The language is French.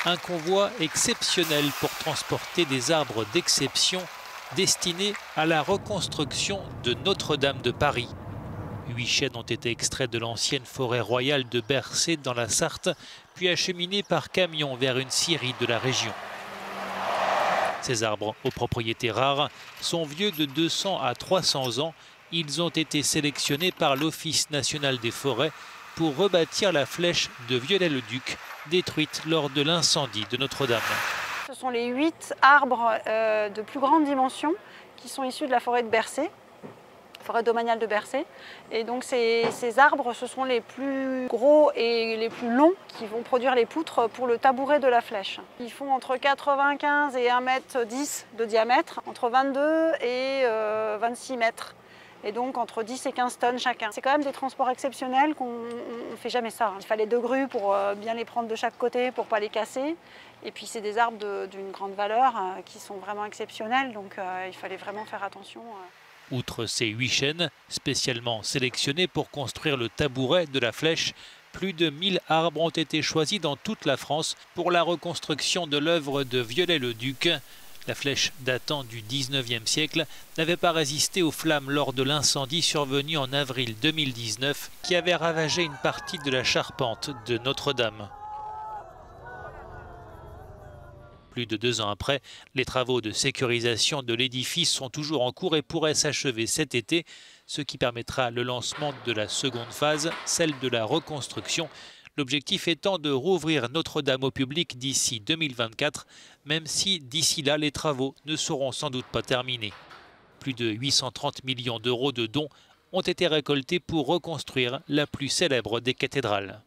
Un convoi exceptionnel pour transporter des arbres d'exception destinés à la reconstruction de Notre-Dame de Paris. 8 chênes ont été extraits de l'ancienne forêt royale de Bercé dans la Sarthe, puis acheminés par camion vers une scierie de la région. Ces arbres, aux propriétés rares, sont vieux de 200 à 300 ans. Ils ont été sélectionnés par l'Office national des forêts pour rebâtir la flèche de Viollet-le-Duc, détruite lors de l'incendie de Notre-Dame. Ce sont les 8 arbres de plus grande dimension qui sont issus de la forêt de Bercé, forêt domaniale de Bercé. Et donc ces arbres, ce sont les plus gros et les plus longs qui vont produire les poutres pour le tabouret de la flèche. Ils font entre 95 et 1,10 m de diamètre, entre 22 et 26 mètres. Et donc entre 10 et 15 tonnes chacun. C'est quand même des transports exceptionnels qu'on ne fait jamais ça. Il fallait 2 grues pour bien les prendre de chaque côté pour ne pas les casser. Et puis c'est des arbres d'une grande valeur qui sont vraiment exceptionnels, donc il fallait vraiment faire attention. Outre ces 8 chênes, spécialement sélectionnés pour construire le tabouret de la flèche, plus de 1000 arbres ont été choisis dans toute la France pour la reconstruction de l'œuvre de Viollet-le-Duc. La flèche datant du 19e siècle n'avait pas résisté aux flammes lors de l'incendie survenu en avril 2019 qui avait ravagé une partie de la charpente de Notre-Dame. Plus de 2 ans après, les travaux de sécurisation de l'édifice sont toujours en cours et pourraient s'achever cet été, ce qui permettra le lancement de la seconde phase, celle de la reconstruction. L'objectif étant de rouvrir Notre-Dame au public d'ici 2024, même si d'ici là les travaux ne seront sans doute pas terminés. Plus de 830 millions d'euros de dons ont été récoltés pour reconstruire la plus célèbre des cathédrales.